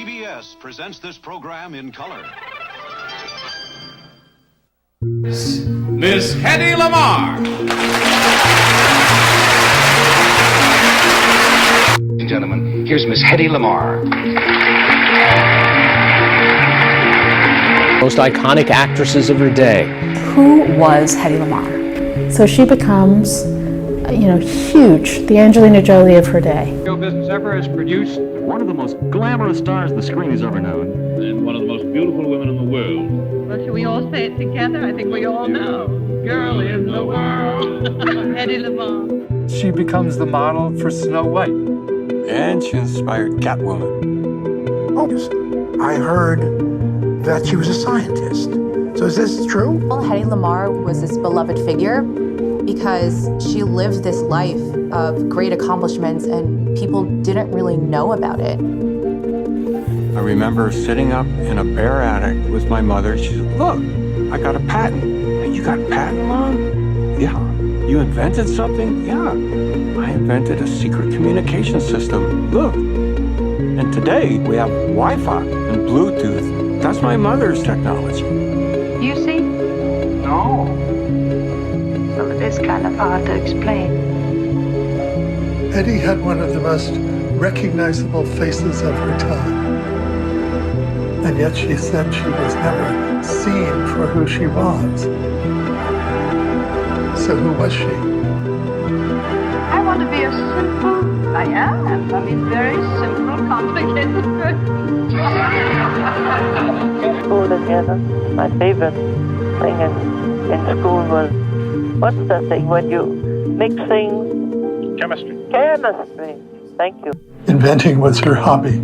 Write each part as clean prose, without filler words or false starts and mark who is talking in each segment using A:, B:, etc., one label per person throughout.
A: CBS presents this program in color.
B: Miss Hedy Lamarr.
C: Ladies and gentlemen, here's Miss Hedy Lamarr.
D: Most iconic actresses of her day.
E: Who was Hedy Lamarr? So she becomes, huge, the Angelina Jolie of her day.
F: Show business ever has produced one of the most glamorous stars the screen has ever known.
G: And one of the most beautiful women in the world.
H: Well, should we all say it together? I think we all know. Girl in the world. Hedy Lamarr.
I: She becomes the model for Snow White.
J: And she inspired Catwoman.
K: Oh, I heard that she was a scientist. So is this true?
L: Well, Hedy Lamarr was this beloved figure because she lived this life of great accomplishments and people didn't really know about it.
J: I remember sitting up in a bare attic with my mother. She said, "Look, I got a patent." "And you got a patent, Mom?" "Yeah." "You invented something?" "Yeah. I invented a secret communication system. Look." And today we have Wi-Fi and Bluetooth. That's my mother's technology.
M: You see?
J: No.
M: Well, it is kind of hard to explain.
N: Hedy had one of the most recognizable faces of her time. And yet she said she was never seen for who she was. So who was she?
M: I want to be a simple, very simple, complicated person.
O: School together. My favorite thing in school was, what's the thing when you mix things?
G: Chemistry.
O: Chemistry. Thank you.
N: Inventing was her hobby.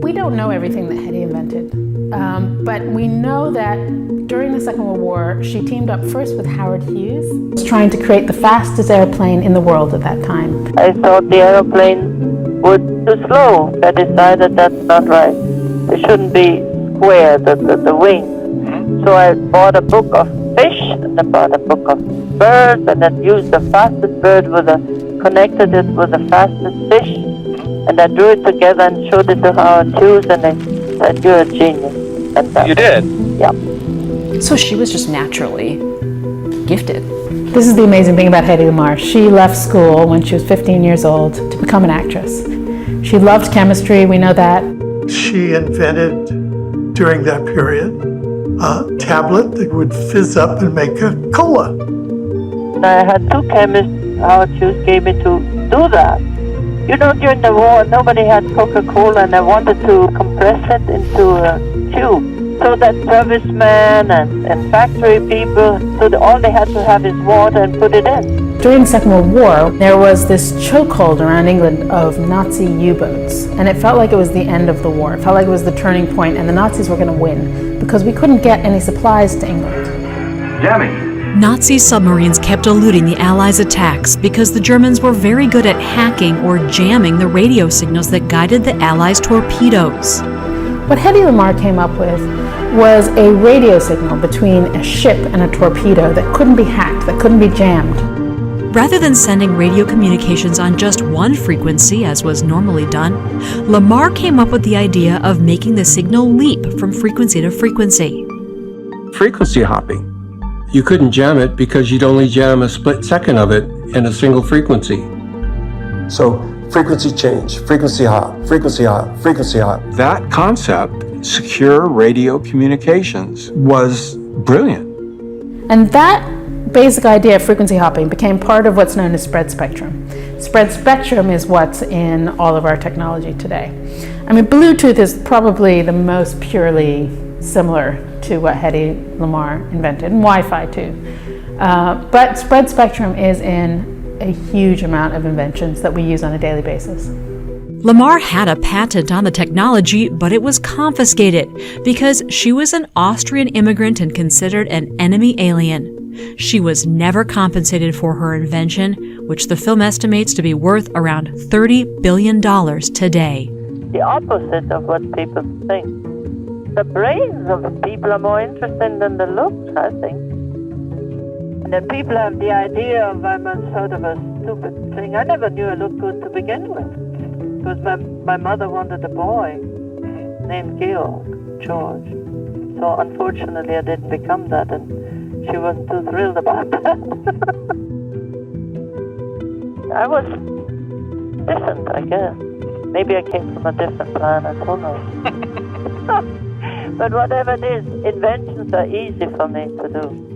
E: We don't know everything that Hedy invented, but we know that during the Second World War, she teamed up first with Howard Hughes, trying to create the fastest airplane in the world at that time.
O: I thought the aeroplane was too slow. I decided that's not right. It shouldn't be square, the wing. So I bought a book of fish, and I bought a book of birds, and then used the fastest bird connected it with the fastest fish, and I drew it together and showed it to Howard Hughes, and they said, "You're a genius." And
G: You did?
O: Yeah.
E: So she was just naturally gifted. This is the amazing thing about Hedy Lamarr. She left school when she was 15 years old to become an actress. She loved chemistry, we know that.
N: She invented, during that period, a tablet that would fizz up and make a cola.
O: I had two chemists Howard Hughes gave me to do that. During the war, nobody had Coca-Cola, and I wanted to compress it into a tube. So that servicemen and factory people, all they had to have is water and put it in.
E: During the Second World War, there was this chokehold around England of Nazi U-boats, and it felt like it was the end of the war. It felt like it was the turning point, and the Nazis were going to win, because we couldn't get any supplies to England.
J: Jamming.
P: Nazi submarines kept eluding the Allies' attacks because the Germans were very good at hacking or jamming the radio signals that guided the Allies' torpedoes.
E: What Hedy Lamarr came up with was a radio signal between a ship and a torpedo that couldn't be hacked, that couldn't be jammed.
P: Rather than sending radio communications on just one frequency, as was normally done, Lamarr came up with the idea of making the signal leap from frequency to frequency.
J: Frequency hopping. You couldn't jam it because you'd only jam a split second of it in a single frequency.
Q: So frequency change, frequency hop, frequency hop, frequency hop.
J: That concept, secure radio communications, was brilliant.
E: And that basic idea of frequency hopping became part of what's known as spread spectrum. Spread spectrum is what's in all of our technology today. Bluetooth is probably the most purely similar to what Hedy Lamarr invented, and Wi-Fi too. But spread spectrum is in a huge amount of inventions that we use on a daily basis.
P: Lamarr had a patent on the technology, but it was confiscated because she was an Austrian immigrant and considered an enemy alien. She was never compensated for her invention, which the film estimates to be worth around $30 billion today.
O: The opposite of what people think. The brains of the people are more interesting than the looks, I think. And then people have the idea of I'm a sort of a stupid thing. I never knew I looked good to begin with, because my mother wanted a boy. named George. So unfortunately I didn't become that, and she wasn't too thrilled about that. I was different, I guess. Maybe I came from a different planet, who knows? But whatever it is, inventions are easy for me to do.